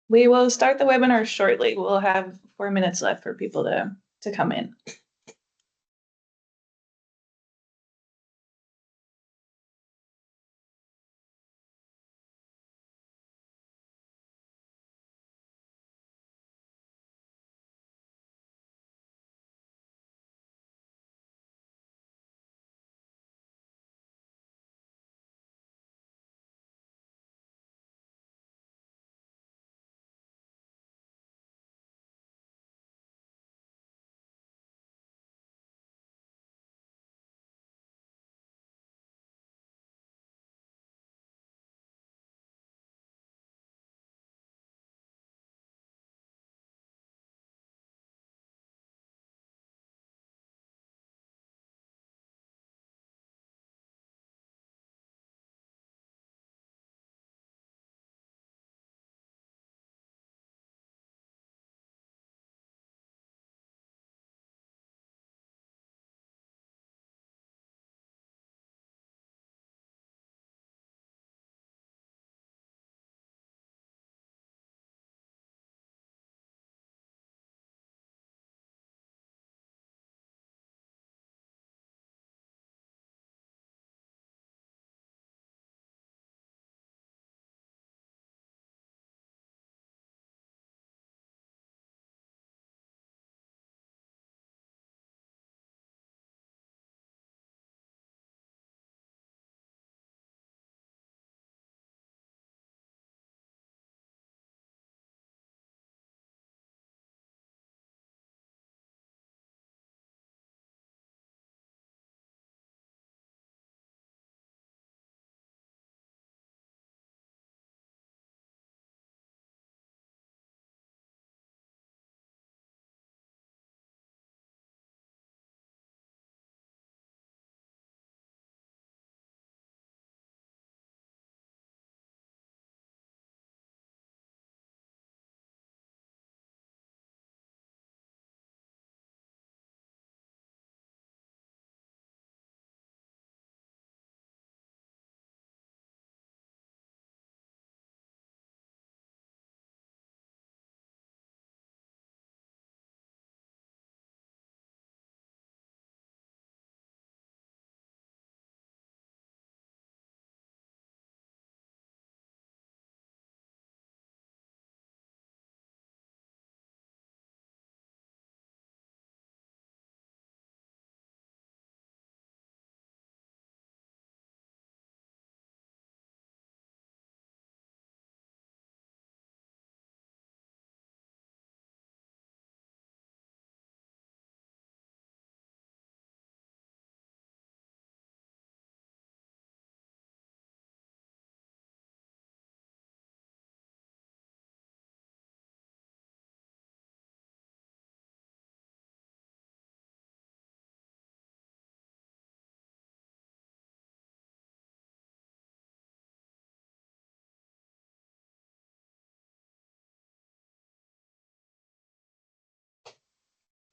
We will start the webinar shortly. We'll have 4 minutes left for people to come in.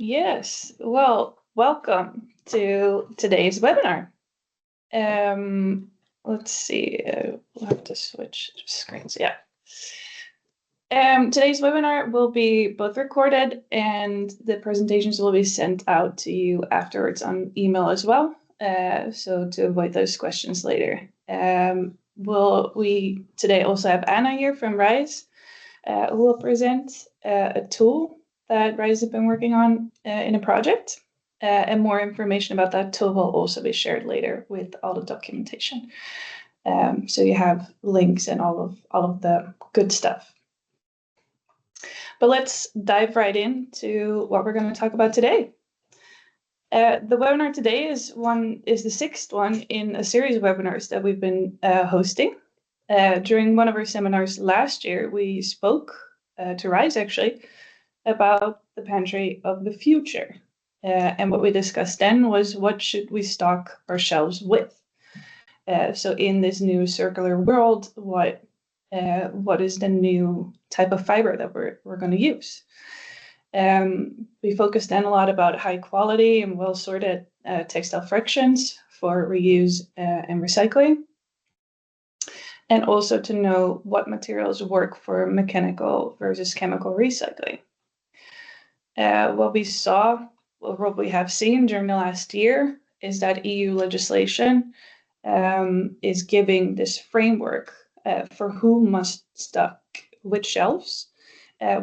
Yes, well, welcome to today's webinar. Let's see, we'll have to switch screens, yeah. Today's webinar will be both recorded and the presentations will be sent out to you afterwards on email as well, so to avoid those questions later. We today also have Anna here from RISE, who will present a tool that RISE have been working on in a project. And more information about that tool will also be shared later with all the documentation. So you have links and all of the good stuff. But let's dive right into what we're going to talk about today. The webinar today is the sixth one in a series of webinars that we've been hosting. During one of our seminars last year, we spoke to RISE actually about the pantry of the future. And what we discussed then was what should we stock our shelves with? So in this new circular world, what is the new type of fiber that we're going to use? We focused then a lot about high quality and well-sorted textile fractions for reuse and recycling. and also to know what materials work for mechanical versus chemical recycling. What we have seen during the last year is that EU legislation is giving this framework for who must stock which shelves,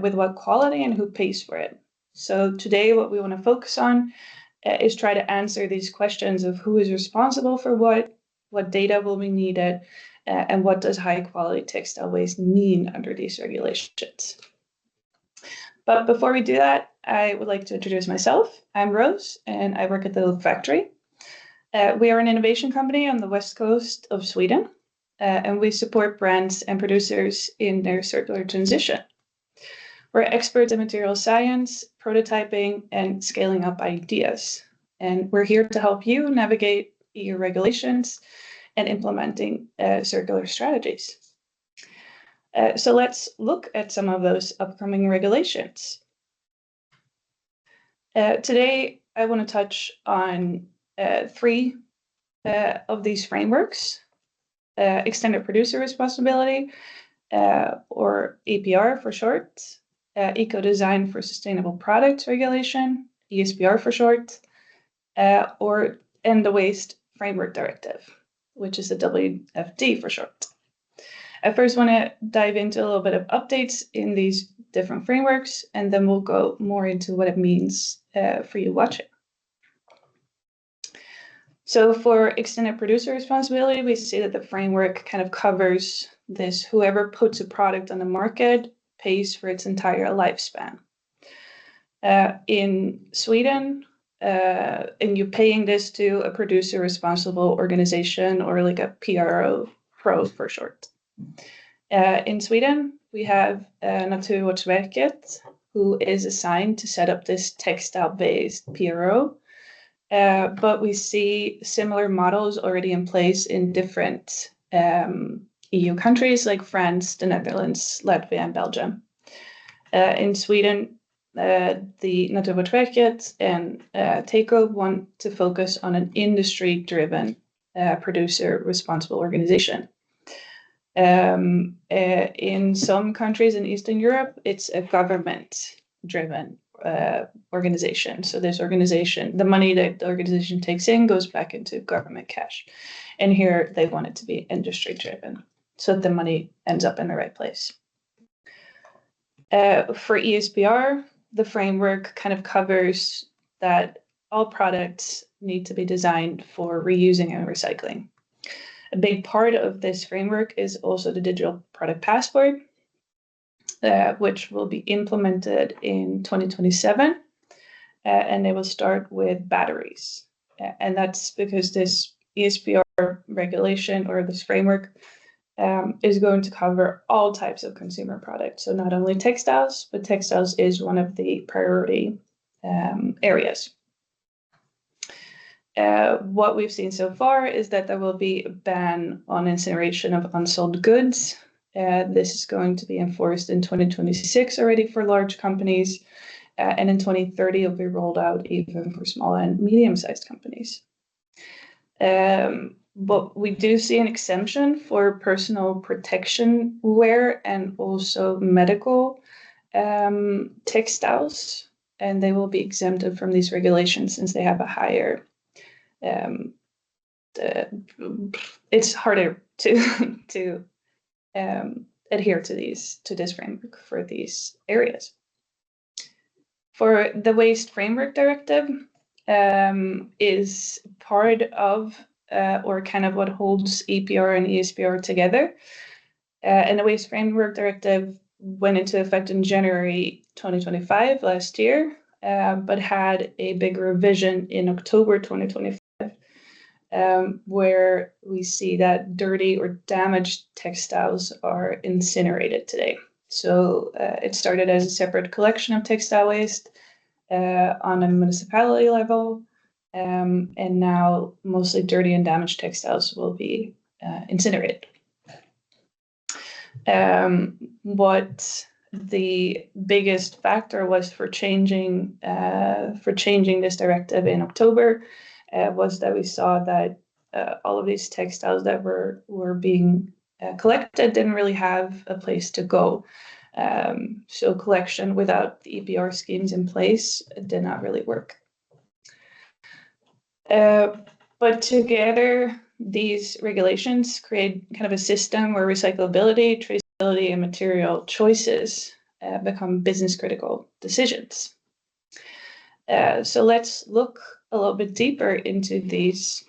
with what quality, and who pays for it. So today what we want to focus on is try to answer these questions of who is responsible for what data will be needed, and what does high quality textile waste mean under these regulations. But before we do that, I would like to introduce myself. I'm Roos, and I work at the Loop Factory. We are an innovation company on the west coast of Sweden, and we support brands and producers in their circular transition. We're experts in material science, prototyping, and scaling up ideas. And we're here to help you navigate EU regulations and implementing circular strategies. So let's look at some of those upcoming regulations. Today, I want to touch on three of these frameworks: extended producer responsibility, or EPR for short, Eco Design for Sustainable Products Regulation, ESPR for short, and the Waste Framework Directive, which is the WFD for short. I first want to dive into a little bit of updates in these different frameworks, and then we'll go more into what it means for you watching. So for extended producer responsibility, we see that the framework kind of covers this: whoever puts a product on the market pays for its entire lifespan. In Sweden, and you're paying this to a producer responsible organization, or like a PRO for short. In Sweden, we have Naturvårdsverket, who is assigned to set up this textile-based PRO. But we see similar models already in place in different EU countries like France, the Netherlands, Latvia, and Belgium. In Sweden, the Naturvårdsverket and TECO want to focus on an industry-driven producer responsible organization. In some countries in Eastern Europe, it's a government-driven organization. So this organization, the money that the organization takes in goes back into government cash. And here they want it to be industry-driven, so that the money ends up in the right place. For ESPR, the framework kind of covers that all products need to be designed for reusing and recycling. A big part of this framework is also the digital product passport, which will be implemented in 2027, and they will start with batteries. And that's because this ESPR regulation, or this framework, is going to cover all types of consumer products. So not only textiles, but textiles is one of the priority areas. What we've seen so far is that there will be a ban on incineration of unsold goods. This is going to be enforced in 2026 already for large companies, and in 2030 it will be rolled out even for small and medium-sized companies. But we do see an exemption for personal protection wear and also medical textiles, and they will be exempted from these regulations since they have a higher it's harder to adhere to this framework for these areas. For the Waste Framework Directive, is part of or kind of what holds EPR and ESPR together. And the Waste Framework Directive went into effect in January 2025 last year, but had a big revision in October 2025. Where we see that dirty or damaged textiles are incinerated today. So it started as a separate collection of textile waste on a municipality level, and now mostly dirty and damaged textiles will be incinerated. What the biggest factor was for changing this directive in October was that we saw that all of these textiles that were being collected didn't really have a place to go. So collection without the EPR schemes in place did not really work. But together, these regulations create kind of a system where recyclability, traceability, and material choices become business critical decisions. So let's look a little bit deeper into these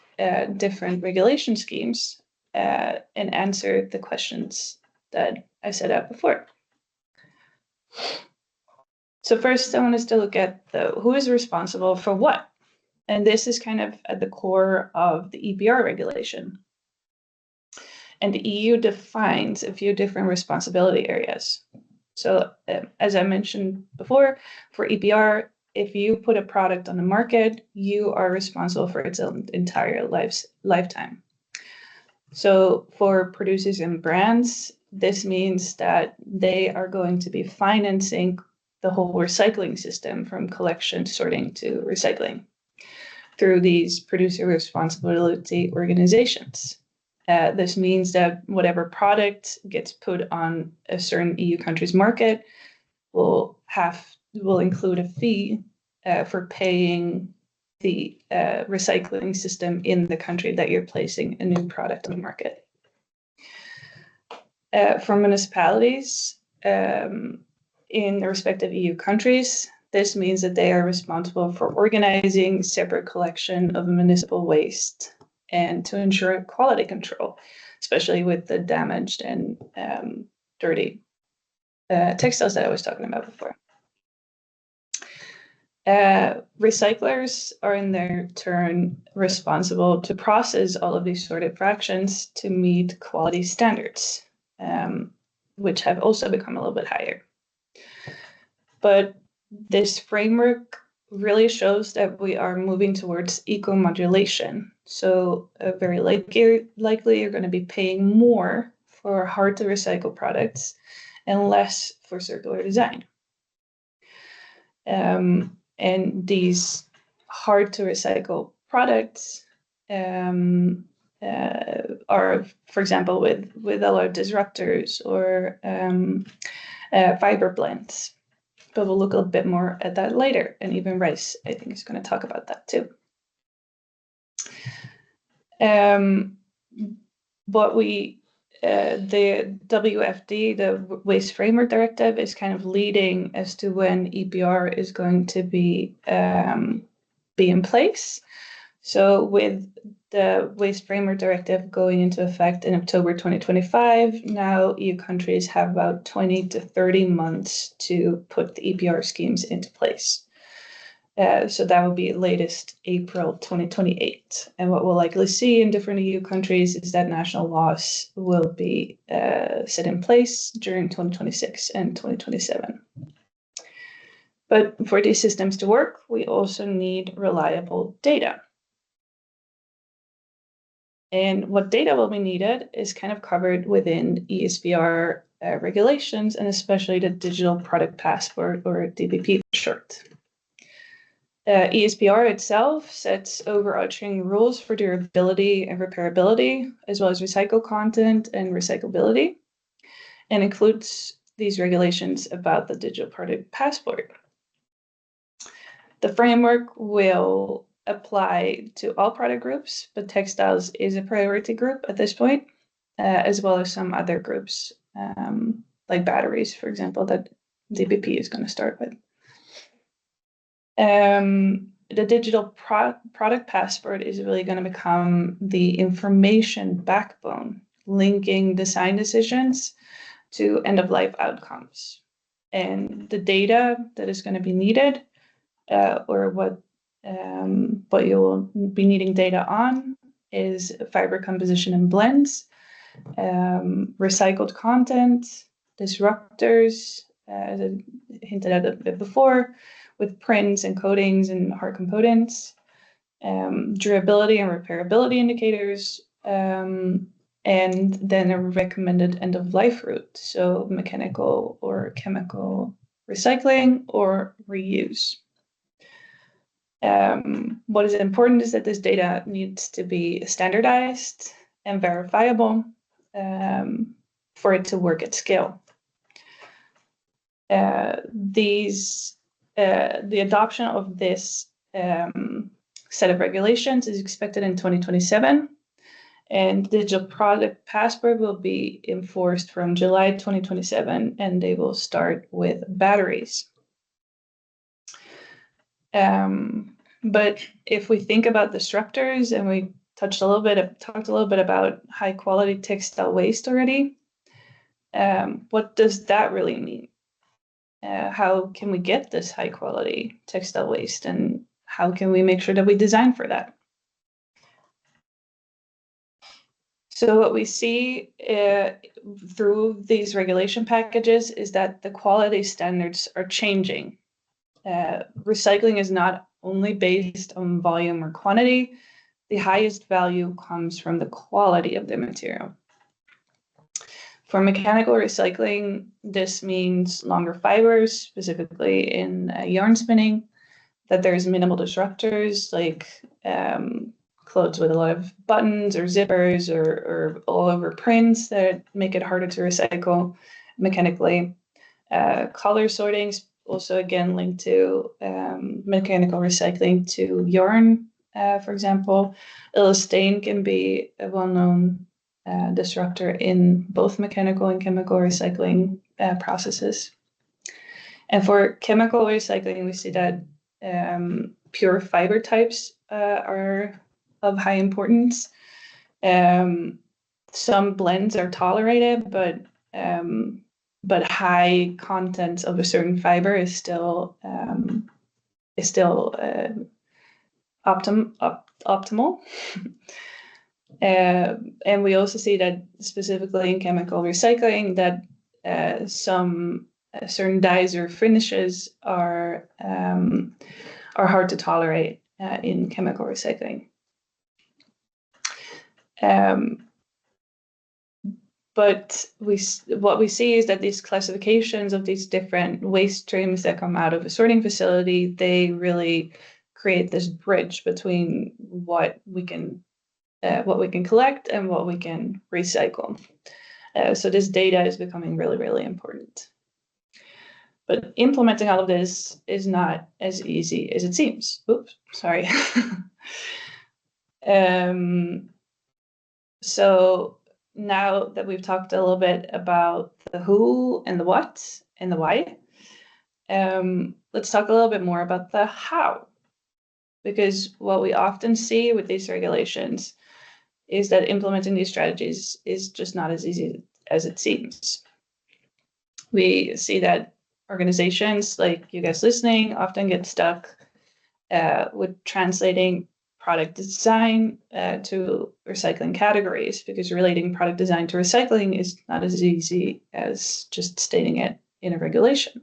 different regulation schemes and answer the questions that I set out before. So first, I want us to look at who is responsible for what. And this is kind of at the core of the EPR regulation. And the EU defines a few different responsibility areas. So as I mentioned before, for EPR, if you put a product on the market, you are responsible for its entire lifetime. So for producers and brands, this means that they are going to be financing the whole recycling system from collection, sorting to recycling through these producer responsibility organizations. This means that whatever product gets put on a certain EU country's market will include a fee for paying the recycling system in the country that you're placing a new product on the market. For municipalities in the respective EU countries, this means that they are responsible for organizing separate collection of municipal waste and to ensure quality control, especially with the damaged and dirty textiles that I was talking about before. Recyclers are in their turn responsible to process all of these sorted fractions to meet quality standards, which have also become a little bit higher. But this framework really shows that we are moving towards eco-modulation. So very likely you're going to be paying more for hard to recycle products and less for circular design. And these hard to recycle products are, for example, with a lot of disruptors or fiber blends. But we'll look a bit more at that later. And even Rice, I think, is going to talk about that too. But the WFD, the Waste Framework Directive, is kind of leading as to when EPR is going to be in place. So with the Waste Framework Directive going into effect in October 2025, now EU countries have about 20 to 30 months to put the EPR schemes into place. So that will be latest April 2028. And what we'll likely see in different EU countries is that national laws will be set in place during 2026 and 2027. But for these systems to work, we also need reliable data. And what data will be needed is kind of covered within ESPR regulations, and especially the Digital Product Passport, or DPP for short. ESPR itself sets overarching rules for durability and repairability, as well as recycled content and recyclability, and includes these regulations about the Digital Product Passport. The framework will apply to all product groups, but textiles is a priority group at this point, as well as some other groups, like batteries, for example, that DPP is going to start with. The digital product passport is really going to become the information backbone, linking design decisions to end-of-life outcomes. And the data that is going to be needed, or what you will be needing data on, is fiber composition and blends, recycled content, disruptors, as I hinted at a bit before, with prints and coatings and hard components, durability and repairability indicators, and then a recommended end-of-life route, so mechanical or chemical recycling or reuse. What is important is that this data needs to be standardized and verifiable, for it to work at scale. The adoption of this set of regulations is expected in 2027, and digital product passport will be enforced from July 2027, and they will start with batteries. But if we think about disruptors, and we talked a little bit about high quality textile waste already, what does that really mean? How can we get this high quality textile waste, and how can we make sure that we design for that? So what we see through these regulation packages is that the quality standards are changing. Recycling is not only based on volume or quantity. The highest value comes from the quality of the material. For mechanical recycling, this means longer fibers, specifically in yarn spinning, that there's minimal disruptors like clothes with a lot of buttons or zippers or all over prints that make it harder to recycle mechanically. Color sorting also again linked to mechanical recycling to yarn, for example. Elastane can be a well-known disruptor in both mechanical and chemical recycling processes. And for chemical recycling, we see that pure fiber types are of high importance. Some blends are tolerated, but high content of a certain fiber is still optimal. And we also see that specifically in chemical recycling that some certain dyes or finishes are hard to tolerate in chemical recycling. But what we see is that these classifications of these different waste streams that come out of a sorting facility, they really create this bridge between what we can collect and what we can recycle. So this data is becoming really, really important. But implementing all of this is not as easy as it seems. Oops, sorry. So now that we've talked a little bit about the who and the what and the why, let's talk a little bit more about the how. Because what we often see with these regulations is that implementing these strategies is just not as easy as it seems. We see that organizations like you guys listening often get stuck with translating product design to recycling categories, because relating product design to recycling is not as easy as just stating it in a regulation.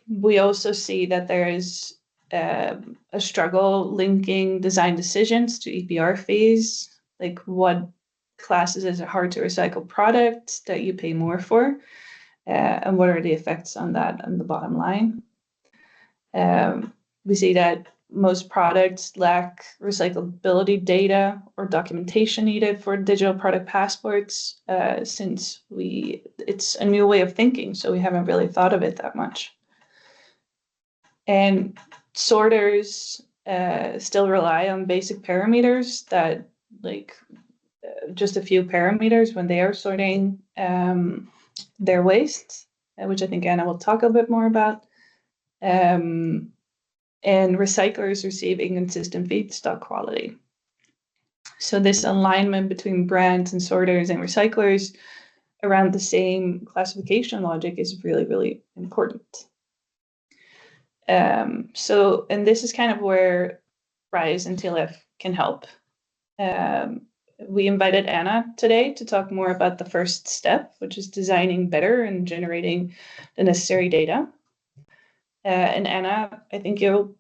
We also see that there is a struggle linking design decisions to EPR fees, like what classes as a hard to recycle product that you pay more for, and what are the effects on that on the bottom line. We see that most products lack recyclability data or documentation needed for digital product passports, since it's a new way of thinking, so we haven't really thought of it that much. And sorters still rely on basic parameters that, like just a few parameters when they are sorting their waste, which I think Anna will talk a bit more about. And recyclers receive inconsistent feedstock quality. So this alignment between brands and sorters and recyclers around the same classification logic is really, really important. And this is kind of where RISE and TLF can help. We invited Anna today to talk more about the first step, which is designing better and generating the necessary data. And Anna, I think you'll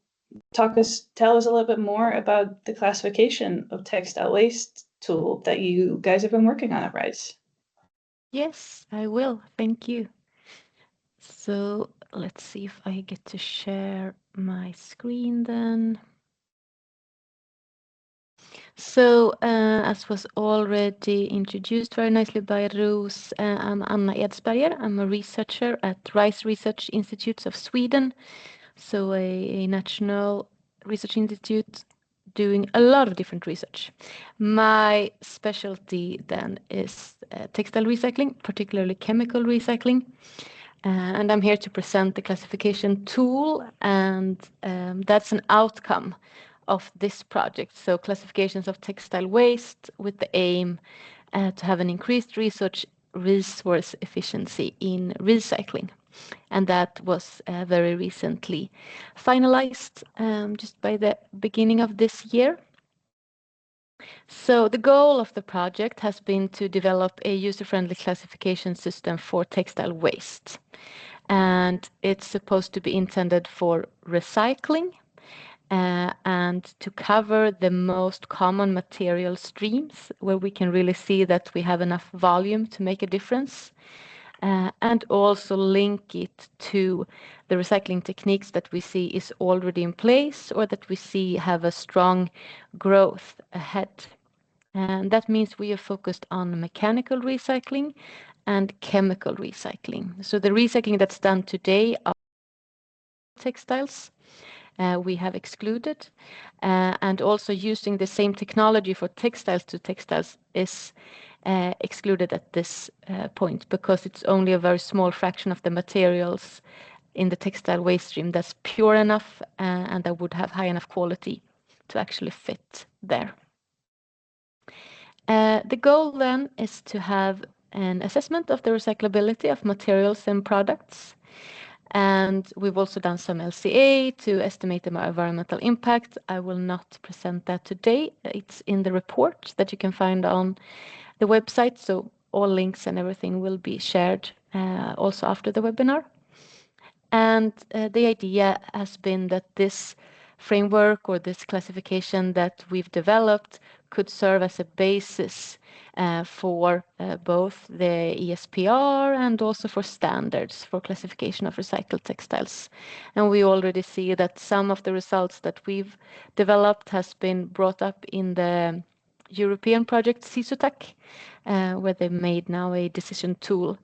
tell us a little bit more about the classification of textile waste tool that you guys have been working on at RISE. Yes, I will. Thank you. So let's see if I get to share my screen then. So, as was already introduced very nicely by Roos, I'm Anna Edsberger. I'm a researcher at RISE Research Institutes of Sweden, so a national research institute doing a lot of different research. My specialty then is textile recycling, particularly chemical recycling. And I'm here to present the classification tool, and that's an outcome of this project. So classifications of textile waste with the aim to have an increased resource efficiency in recycling. And that was very recently finalized just by the beginning of this year. So the goal of the project has been to develop a user-friendly classification system for textile waste. And it's supposed to be intended for recycling and to cover the most common material streams where we can really see that we have enough volume to make a difference. And also link it to the recycling techniques that we see is already in place or that we see have a strong growth ahead. And that means we are focused on mechanical recycling and chemical recycling. So the recycling that's done today are textiles we have excluded, and also using the same technology for textiles to textiles is excluded at this point because it's only a very small fraction of the materials in the textile waste stream that's pure enough and that would have high enough quality to actually fit there. The goal then is to have an assessment of the recyclability of materials and products. And we've also done some LCA to estimate the environmental impact. I will not present that today. It's in the report that you can find on the website. So all links and everything will be shared also after the webinar. And the idea has been that this framework or this classification that we've developed could serve as a basis for both the ESPR and also for standards for classification of recycled textiles. And we already see that some of the results that we've developed has been brought up in the European project CISUTAC, where they made now a decision tool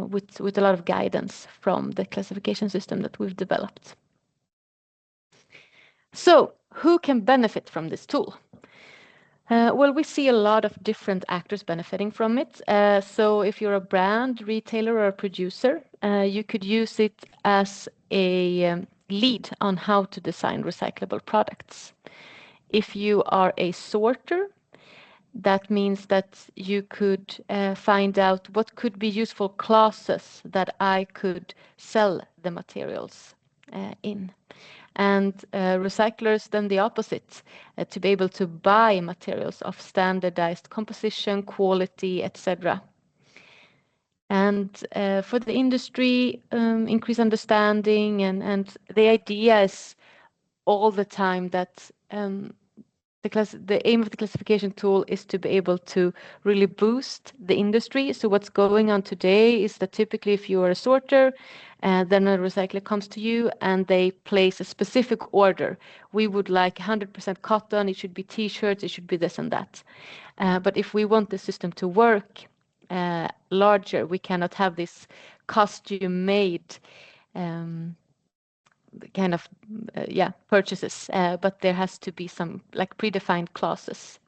with a lot of guidance from the classification system that we've developed. So who can benefit from this tool? Well, we see a lot of different actors benefiting from it. So if you're a brand, retailer, or a producer, you could use it as a lead on how to design recyclable products. If you are a sorter, that means that you could find out what could be useful classes that I could sell the materials in. And recyclers, then the opposite, to be able to buy materials of standardized composition, quality, etc. And for the industry, increase understanding, and the idea is all the time that the aim of the classification tool is to be able to really boost the industry. So what's going on today is that typically if you are a sorter, then a recycler comes to you and they place a specific order. We would like 100% cotton, it should be t-shirts, it should be this and that. But if we want the system to work larger, we cannot have this costume-made kind of purchases, but there has to be some like predefined clauses.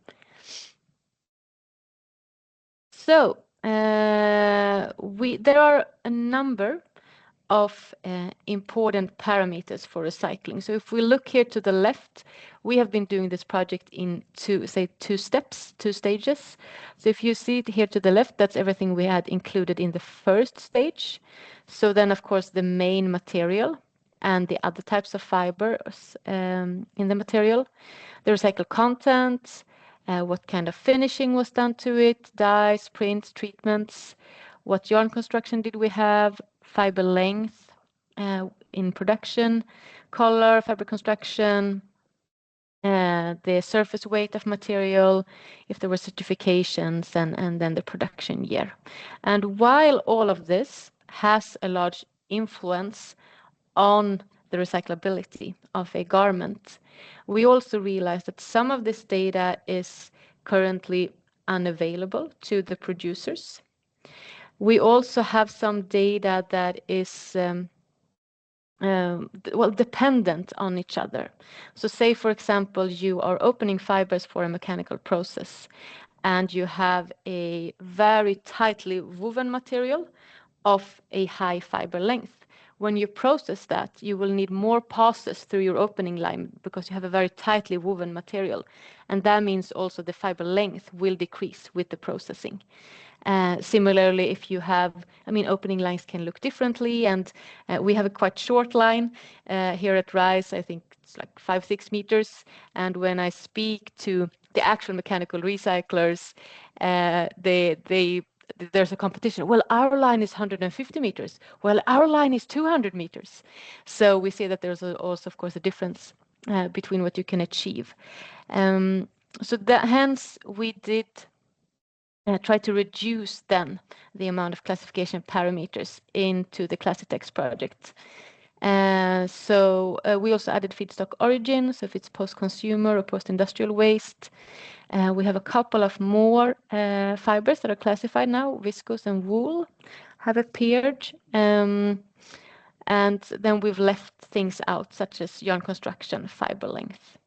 So there are a number of important parameters for recycling. So if we look here to the left, we have been doing this project in two stages. So if you see it here to the left, that's everything we had included in the first stage. So then, of course, the main material and the other types of fibers in the material, the recycled content, what kind of finishing was done to it, dyes, prints, treatments, what yarn construction did we have, fiber length in production, color, fabric construction, the surface weight of material, if there were certifications, and then the production year. And while all of this has a large influence on the recyclability of a garment. We also realized that some of this data is currently unavailable to the producers. We also have some data that is dependent on each other. So say, for example, you are opening fibers for a mechanical process and you have a very tightly woven material of a high fiber length. When you process that, you will need more passes through your opening line because you have a very tightly woven material. And that means also the fiber length will decrease with the processing. Similarly, if you have, opening lines can look differently, and we have a quite short line here at Rise. I think it's like 5-6 meters. And when I speak to the actual mechanical recyclers, there's a competition. Well, our line is 150 meters. Well, our line is 200 meters. So we see that there's also, of course, a difference between what you can achieve. So that, hence, we did try to reduce then the amount of classification parameters into the Classitex project. So we also added feedstock origin, so if it's post-consumer or post-industrial waste. We have a couple of more fibers that are classified now. Viscose and wool have appeared. And then we've left things out, such as yarn construction, fiber length.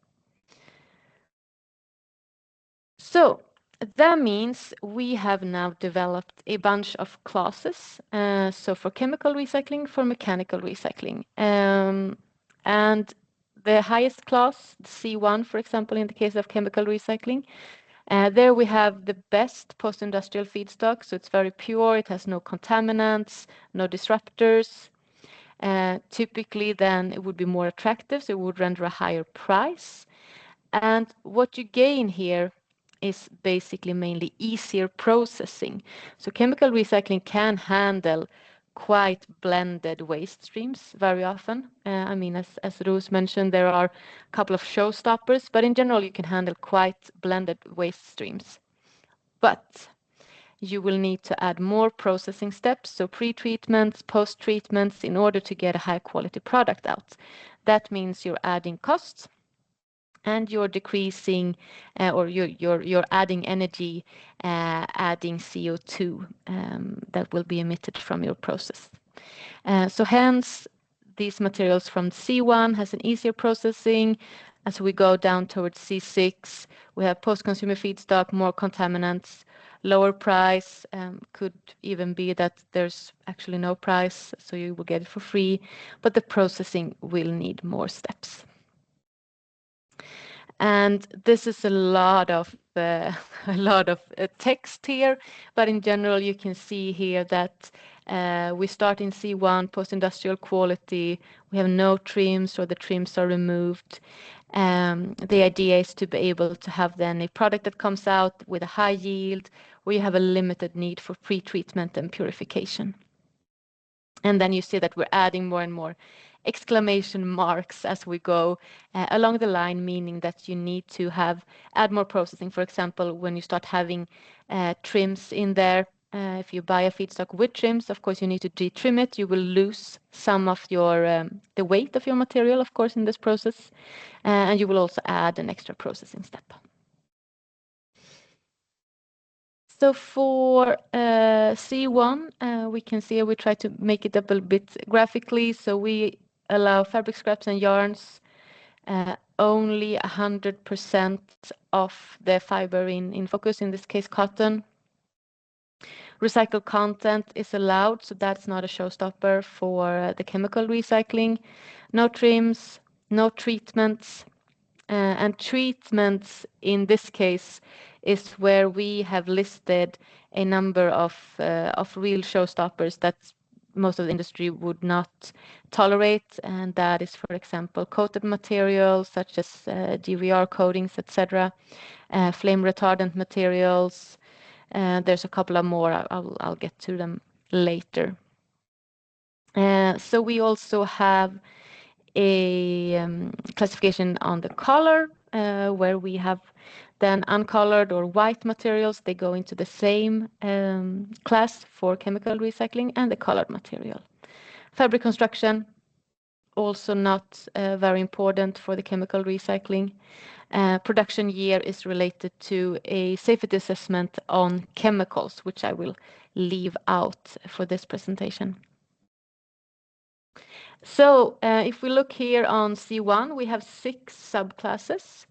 So that means we have now developed a bunch of classes. So for chemical recycling, for mechanical recycling. And the highest class, C1, for example, in the case of chemical recycling, there we have the best post-industrial feedstock. So it's very pure, it has no contaminants, no disruptors. Typically then it would be more attractive, so it would render a higher price. And what you gain here is basically mainly easier processing. So chemical recycling can handle quite blended waste streams very often. As Roos mentioned, there are a couple of showstoppers, but in general, you can handle quite blended waste streams. But you will need to add more processing steps, so pre-treatments, post-treatments, in order to get a high-quality product out. That means you're adding costs, and you're decreasing or you're adding energy, adding CO2 that will be emitted from your process. So hence, these materials from C1 has an easier processing. As we go down towards C6, we have post-consumer feedstock, more contaminants, lower price. Could even be that there's actually no price, so you will get it for free, but the processing will need more steps. And this is a lot of text here, but in general you can see here that we start in C1, post-industrial quality. We have no trims, or the trims are removed. The idea is to be able to have then a product that comes out with a high yield, where you have a limited need for pre-treatment and purification. And then you see that we're adding more and more exclamation marks as we go along the line, meaning that you need to add more processing. For example, when you start having trims in there, if you buy a feedstock with trims, of course you need to detrim it. You will lose some of your the weight of your material, of course, in this process, and you will also add an extra processing step. So for C1, we can see we try to make it up a bit graphically. So we allow fabric scraps and yarns, only 100% of the fiber in focus, in this case cotton. Recycled content is allowed, so that's not a showstopper for the chemical recycling. No trims, no treatments. And treatments in this case is where we have listed a number of real showstoppers that most of the industry would not tolerate, and that is, for example, coated materials such as DVR coatings, etc., flame retardant materials. There's a couple of more. I'll get to them later. So we also have a classification on the color, where we have then uncolored or white materials. They go into the same class for chemical recycling, and the colored material. Fabric construction, also not very important for the chemical recycling. Production year is related to a safety assessment on chemicals, which I will leave out for this presentation. So if we look here on C1, we have 6 subclasses.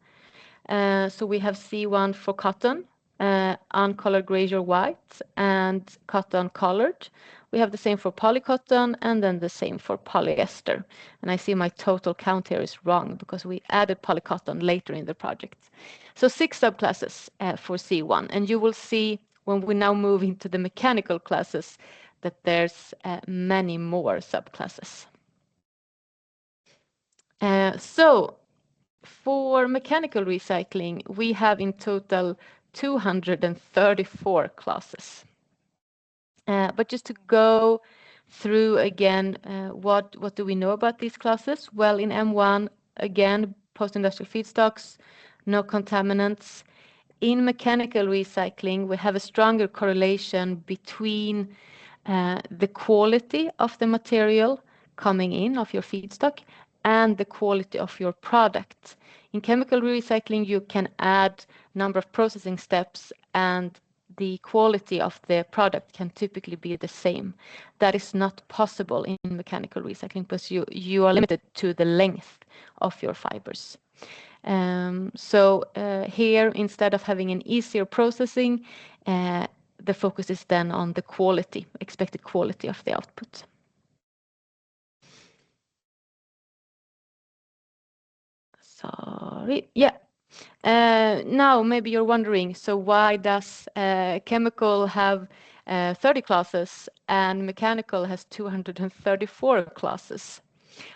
So we have C1 for cotton, uncolored grayish or white, and cotton colored. We have the same for polycotton and then the same for polyester. And I see my total count here is wrong because we added polycotton later in the project. So 6 subclasses for C1. And you will see when we now move into the mechanical classes that there's many more subclasses. So for mechanical recycling, we have in total 234 classes. But just to go through again, what do we know about these classes? Well, in M1, again, post-industrial feedstocks, no contaminants. In mechanical recycling, we have a stronger correlation between the quality of the material coming in of your feedstock and the quality of your product. In chemical recycling, you can add number of processing steps and the quality of the product can typically be the same. That is not possible in mechanical recycling because you are limited to the length of your fibers. So here, instead of having an easier processing, the focus is then on the quality, expected quality of the output. Sorry, yeah. Now maybe you're wondering, so why does chemical have 30 classes and mechanical has 234 classes?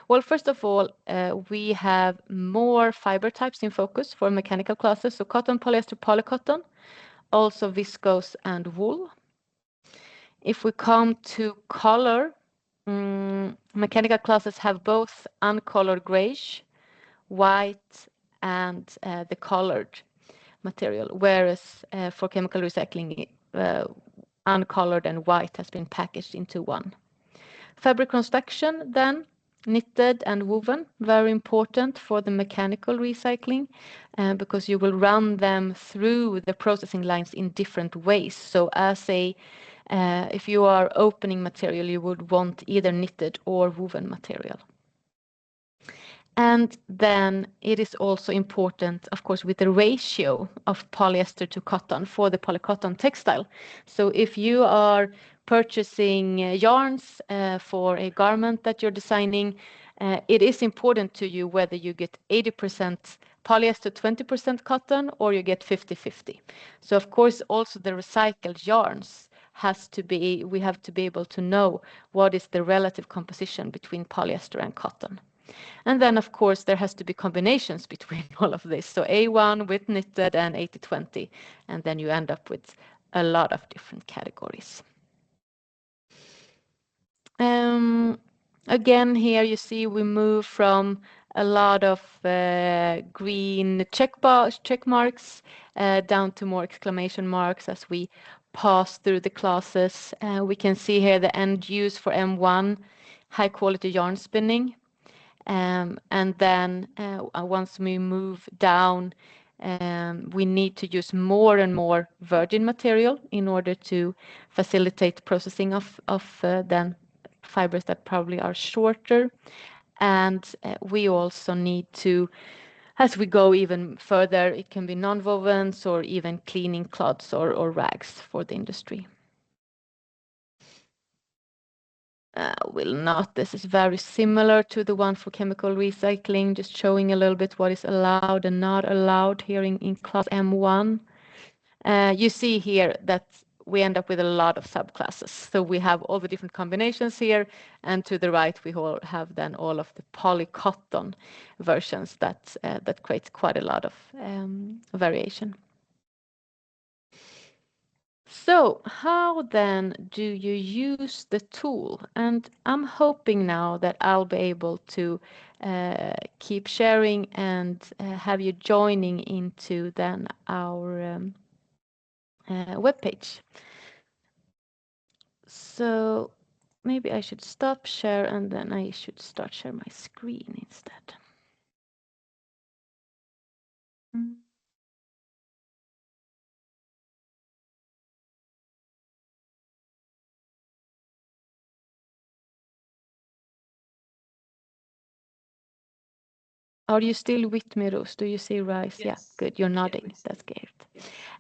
Well, first of all, we have more fiber types in focus for mechanical classes, so cotton, polyester, polycotton, also viscose and wool. If we come to color, mechanical classes have both uncolored grayish, white, and the colored material, whereas for chemical recycling, uncolored and white has been packaged into one. Fabric construction then, knitted and woven, very important for the mechanical recycling because you will run them through the processing lines in different ways. So as if you are opening material, you would want either knitted or woven material. And then it is also important, of course, with the ratio of polyester to cotton for the polycotton textile. So if you are purchasing yarns for a garment that you're designing, it is important to you whether you get 80% polyester, 20% cotton, or you get 50-50. So of course, also the recycled yarns we have to be able to know what is the relative composition between polyester and cotton. And then, of course, there has to be combinations between all of this. So A1 with knitted and 80-20, and then you end up with a lot of different categories. Again, here you see we move from a lot of green check marks down to more exclamation marks as we pass through the classes. We can see here the end use for M1, high quality yarn spinning. And then once we move down, we need to use more and more virgin material in order to facilitate processing of then fibers that probably are shorter. And we also need to, as we go even further, it can be non-wovens or even cleaning cloths or rags for the industry. Will not. This is very similar to the one for chemical recycling, just showing a little bit what is allowed and not allowed here in class M1. You see here that we end up with a lot of subclasses. So we have all the different combinations here, and to the right we have then all of the polycotton versions that creates quite a lot of variation. So how then do you use the tool? And I'm hoping now that I'll be able to keep sharing and have you joining into then our webpage. So maybe I should stop share and then I should start share my screen instead. Are you still with me, Roos? Do you see Rise? Yes. Yeah, good. You're nodding. Yeah, That's great.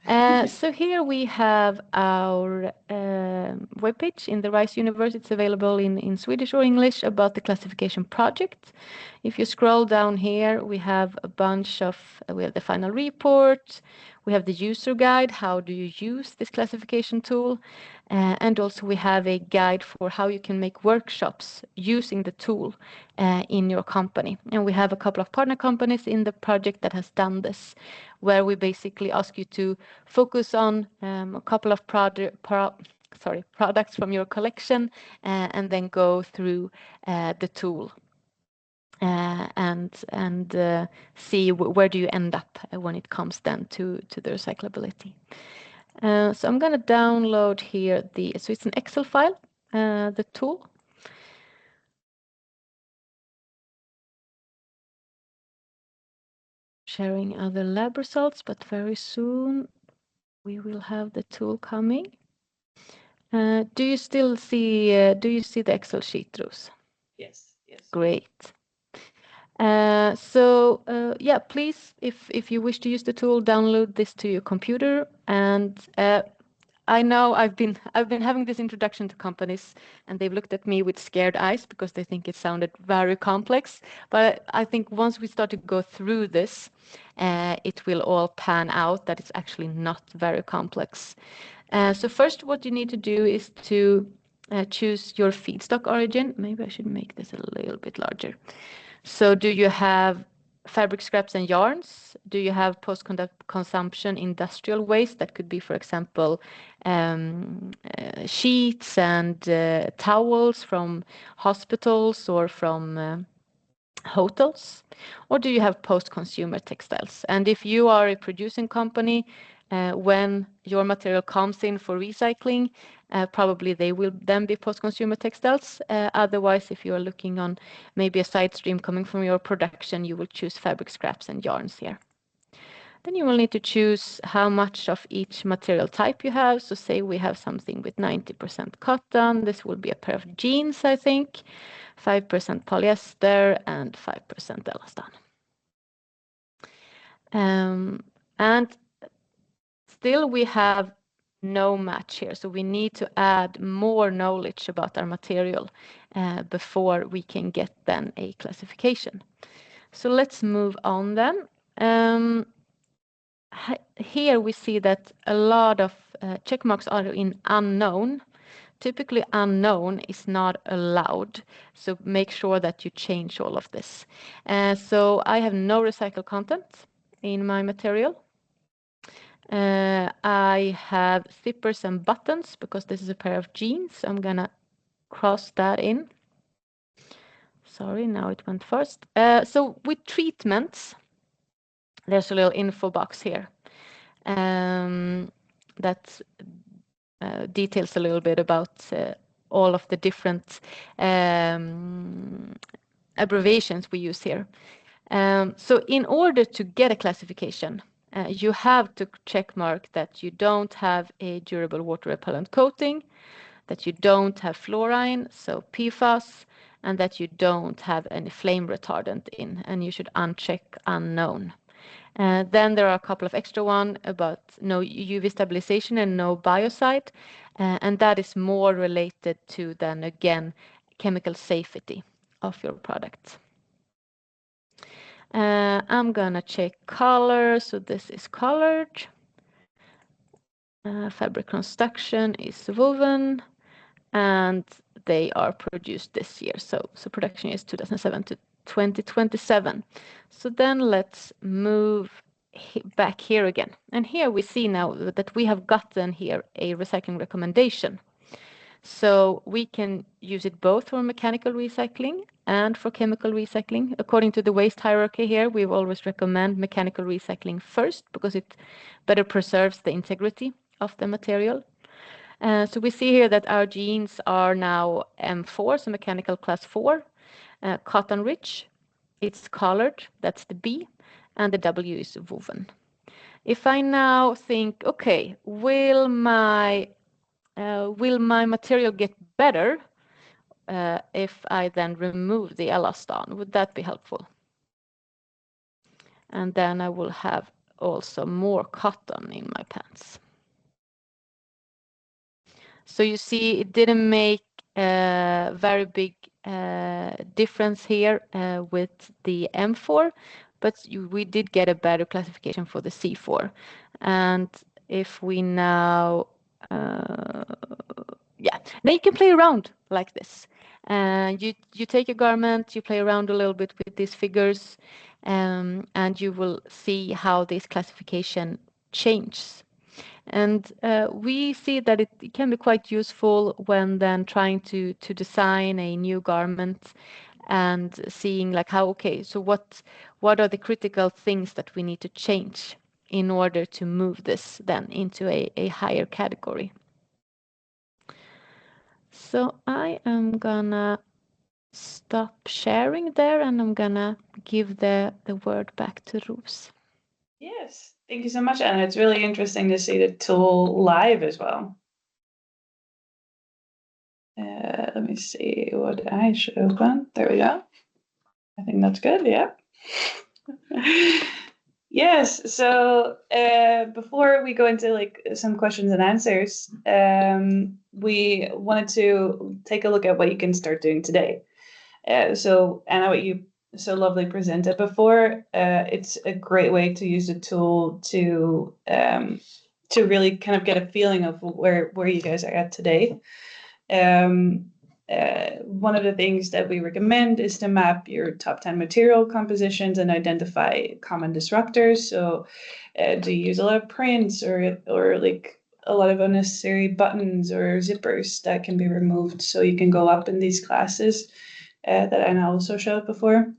Yeah. So here we have our webpage in the Rise universe. It's available in Swedish or English about the classification project. If you scroll down here, we have a bunch of, we have the final report, we have the user guide, how do you use this classification tool, and also we have a guide for how you can make workshops using the tool in your company. And we have a couple of partner companies in the project that has done this, where we basically ask you to focus on a couple of products from your collection and then go through the tool and see where do you end up when it comes then to the recyclability. So I'm going to download here so it's an Excel file, the tool. Sharing other lab results, but very soon we will have the tool coming. Do you still see, the Excel sheet, Roos? Yes. Great. Yeah, please, if you wish to use the tool, download this to your computer. And I know I've been having this introduction to companies, and they've looked at me with scared eyes because they think it sounded very complex. But I think once we start to go through this, it will all pan out that it's actually not very complex. So first, what you need to do is to choose your feedstock origin. Maybe I should make this a little bit larger. So do you have fabric scraps and yarns? Do you have post-consumption industrial waste? That could be, for example, sheets and towels from hospitals or from hotels, or do you have post-consumer textiles? And if you are a producing company, when your material comes in for recycling, probably they will then be post-consumer textiles. Otherwise, if you are looking on maybe a side stream coming from your production, you will choose fabric scraps and yarns here. Then you will need to choose how much of each material type you have. So say we have something with 90% cotton. This will be a pair of jeans, I think. 5% polyester and 5% elastan. And still we have no match here. So we need to add more knowledge about our material before we can get then a classification. So let's move on then. Here we see that a lot of check marks are in unknown. Typically unknown is not allowed, so make sure that you change all of this. So I have no recycled content in my material. I have zippers and buttons because this is a pair of jeans. So I'm gonna cross that in. Sorry, now it went first. So with treatments, there's a little info box here that details a little bit about all of the different abbreviations we use here. So in order to get a classification, you have to check mark that you don't have a durable water repellent coating, that you don't have fluorine, so PFAS, and that you don't have any flame retardant in, and you should uncheck unknown. Then there are a couple of extra ones about no UV stabilization and no biocide, and that is more related to then again chemical safety of your product. I'm gonna check color, so this is colored. Fabric construction is woven, and they are produced this year. So production is 2007 to 2027. So then let's move back here again. And here we see now that we have gotten here a recycling recommendation. So we can use it both for mechanical recycling and for chemical recycling. According to the waste hierarchy here, we always recommend mechanical recycling first because it better preserves the integrity of the material. So we see here that our jeans are now M4, so mechanical class 4, cotton rich. It's colored, that's the B, and the W is woven. If I now think, okay, will my material get better if I then remove the elaston? Would that be helpful? And then I will have also more cotton in my pants. So you see, it didn't make a very big difference here with the M4, but we did get a better classification for the C4. And if we now, yeah, now you can play around like this. You take a garment, you play around a little bit with these figures, and you will see how this classification changes. And we see that it can be quite useful when then trying to design a new garment and seeing like how, okay, so what are the critical things that we need to change in order to move this then into a higher category. So I am gonna stop sharing there, and I'm gonna give the word back to Roos. Yes, thank you so much, Anna. It's really interesting to see the tool live as well. Let me see what I should open. There we go. I think that's good, yeah. Yes, so before we go into like some questions and answers, we wanted to take a look at what you can start doing today. So Anna, what you so lovely presented before, it's a great way to use the tool to really kind of get a feeling of where you guys are at today. One of the things that we recommend is to map your top 10 material compositions and identify common disruptors. So do you use a lot of prints or like a lot of unnecessary buttons or zippers that can be removed so you can go up in these classes that Anna also showed before?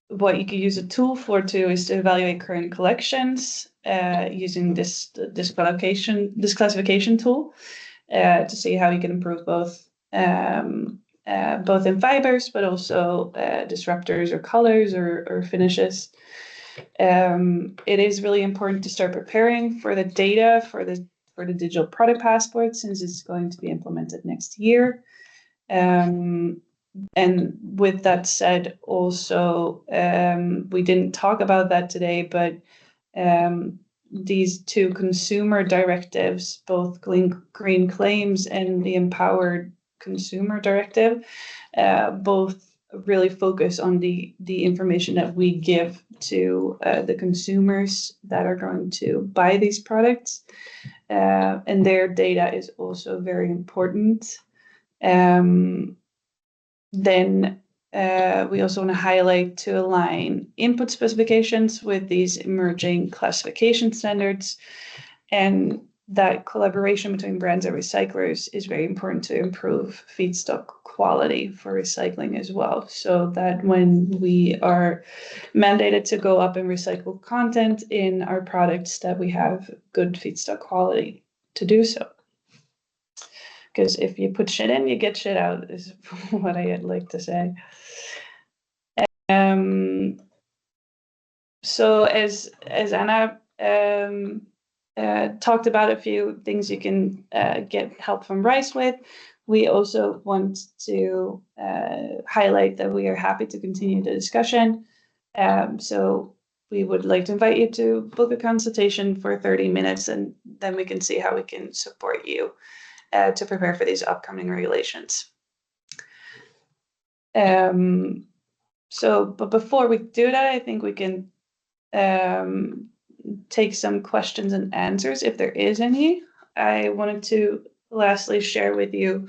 What you could use a tool for too is to evaluate current collections using this classification tool to see how you can improve both in fibers, but also disruptors or colors or finishes. It is really important to start preparing for the data for the digital product passport, since it's going to be implemented next year. And with that said, also, we didn't talk about that today, but these two consumer directives, both green claims and the empowered consumer directive, both really focus on the information that we give to the consumers that are going to buy these products, and their data is also very important. Then we also want to highlight to align input specifications with these emerging classification standards, and that collaboration between brands and recyclers is very important to improve feedstock quality for recycling as well, so that when we are mandated to go up in recycled content in our products, that we have good feedstock quality to do so. Because if you put shit in, you get shit out, is what I'd like to say. So as Anna talked about a few things you can get help from RISE with, we also want to highlight that we are happy to continue the discussion. So we would like to invite you to book a consultation for 30 minutes, and then we can see how we can support you to prepare for these upcoming regulations. But before we do that, I think we can take some questions and answers if there is any. I wanted to lastly share with you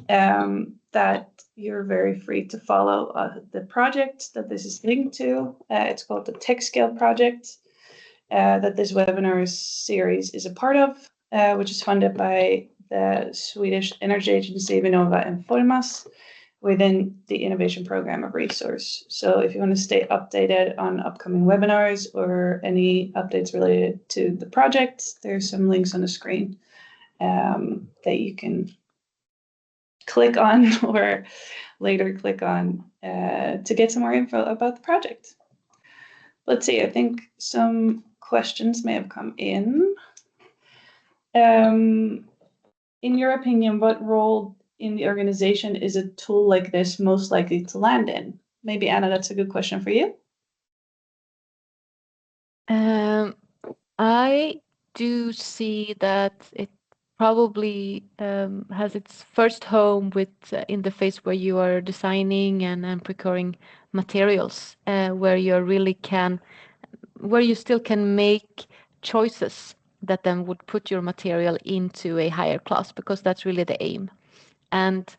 that you're very free to follow the project that this is linked to. It's called the TechScale project that this webinar series is a part of, which is funded by the Swedish energy agency Vinnova and Formas, within the innovation program of Resource. So if you want to stay updated on upcoming webinars or any updates related to the project, there's some links on the screen that you can click on or later click on to get some more info about the project. Let's see, I think some questions may have come in. In your opinion, what role in the organization is a tool like this most likely to land in? Maybe Anna, that's a good question for you. I do see that it probably has its first home with in the phase where you are designing and procuring materials, where you still can make choices that then would put your material into a higher class, because that's really the aim. And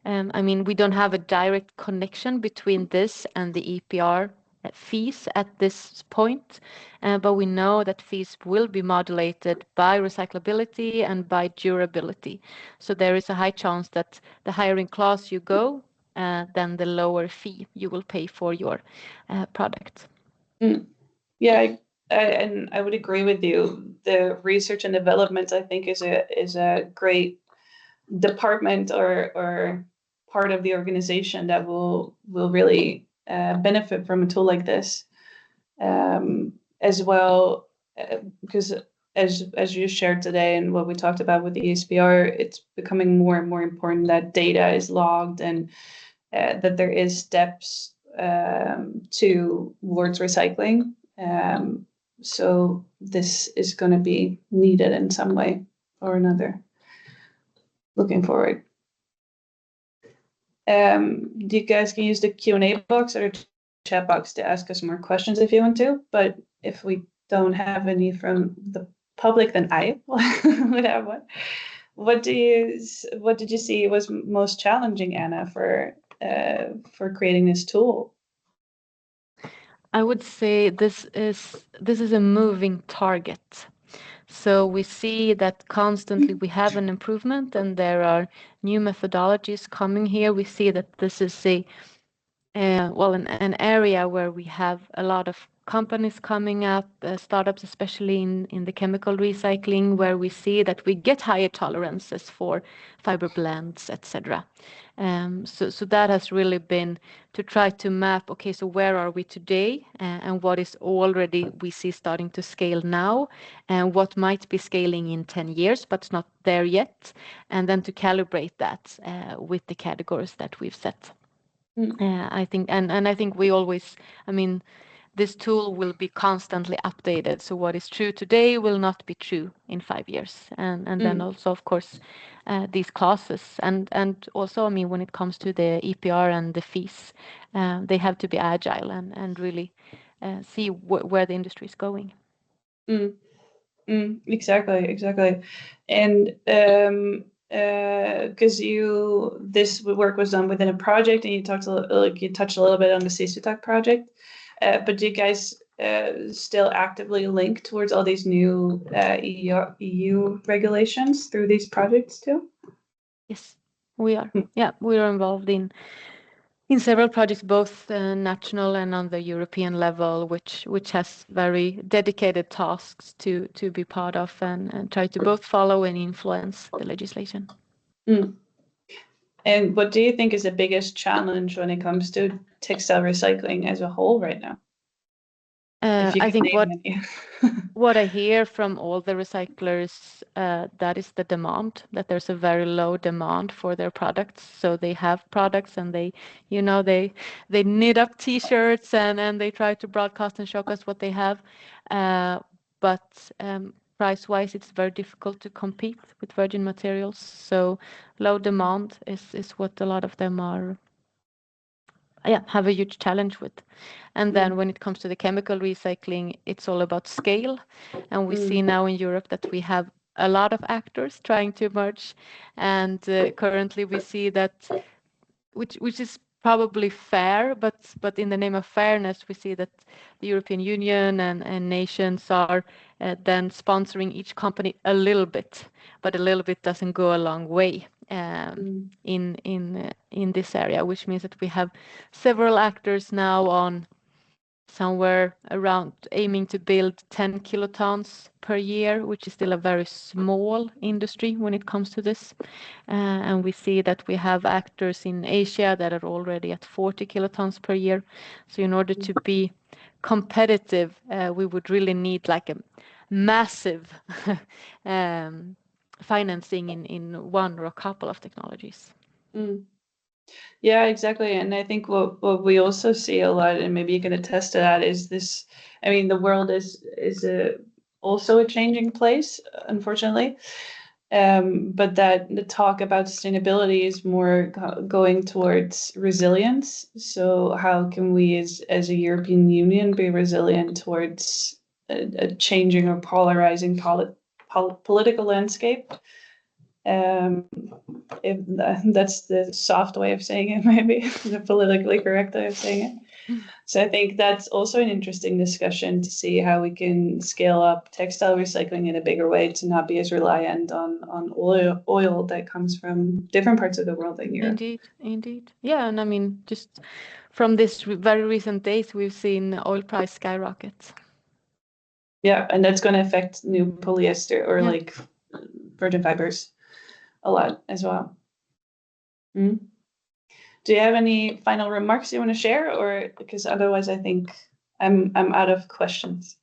I mean, we don't have a direct connection between this and the EPR fees at this point, but we know that fees will be modulated by recyclability and by durability. So there is a high chance that the higher in class you go, then the lower fee you will pay for your product. Yeah, and I would agree with you. The research and development, I think, is a great department or part of the organization that will really benefit from a tool like this as well, because as you shared today and what we talked about with the ESPR, it's becoming more and more important that data is logged and that there is steps towards recycling. So this is going to be needed in some way or another. Looking forward. You guys can use the Q&A box or chat box to ask us more questions if you want to, but if we don't have any from the public, then I would have one. What did you see was most challenging, Anna, for creating this tool? I would say this is a moving target. So we see that constantly we have an improvement and there are new methodologies coming here. We see that this is an area where we have a lot of companies coming up, startups, especially in the chemical recycling, where we see that we get higher tolerances for fiber blends, etc. So that has really been to try to map, okay, so where are we today and what is already we see starting to scale now and what might be scaling in 10 years, but it's not there yet. And then to calibrate that with the categories that we've set. I think, and I think we always, I mean, this tool will be constantly updated. So what is true today will not be true in 5 years. And then also, of course, these classes. And also, I mean, when it comes to the EPR and the fees, they have to be agile and really see where the industry is going. Exactly. And because this work was done within a project, and you touched a little bit on the CCTalk project, but do you guys still actively link towards all these new EU regulations through these projects too? Yes, we are. Yeah, we are involved in several projects, both national and on the European level, which has very dedicated tasks to be part of and try to both follow and influence the legislation. And what do you think is the biggest challenge when it comes to textile recycling as a whole right now? I think what I hear from all the recyclers, that is the demand, that there's a very low demand for their products. So they have products and they knit up T-shirts and they try to broadcast and show us what they have. But price-wise, it's very difficult to compete with virgin materials. So low demand is what a lot of them are. Have a huge challenge with. And then when it comes to the chemical recycling, it's all about scale. And we see now in Europe that we have a lot of actors trying to emerge. And currently we see that, which is probably fair, but in the name of fairness, we see that the European Union and nations are then sponsoring each company a little bit, but a little bit doesn't go a long way. in this area, which means that we have several actors now on somewhere around aiming to build 10 kilotons per year, which is still a very small industry when it comes to this. And we see that we have actors in Asia that are already at 40 kilotons per year. So in order to be competitive, we would really need like a massive financing in one or a couple of technologies. Yeah, exactly. And I think what we also see a lot, and maybe you can attest to that, is this. I mean, the world is also a changing place, unfortunately. But that the talk about sustainability is more going towards resilience. So how can we, as a European Union, be resilient towards a changing or polarizing political landscape? If that's the soft way of saying it, maybe the politically correct way of saying it. So I think that's also an interesting discussion to see how we can scale up textile recycling in a bigger way to not be as reliant on oil that comes from different parts of the world than Europe. Indeed. Yeah, and I mean, just from this very recent days, we've seen oil price skyrocket. Yeah, and that's going to affect new polyester or like virgin fibers a lot as well. Do you have any final remarks you want to share, or because otherwise I think I'm out of questions.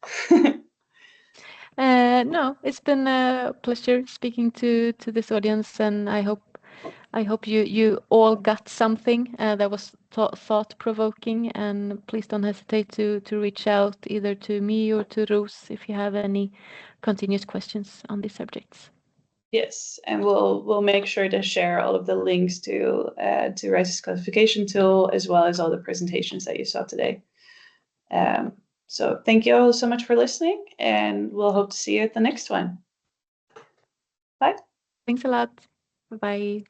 No, it's been a pleasure speaking to this audience, and I hope you all got something that was thought-provoking, and please don't hesitate to reach out either to me or to Roos if you have any continuous questions on these subjects. Yes, and we'll make sure to share all of the links to RISE's classification tool, as well as all the presentations that you saw today. So thank you all so much for listening, and we'll hope to see you at the next one. Bye. Thanks a lot. Bye-bye.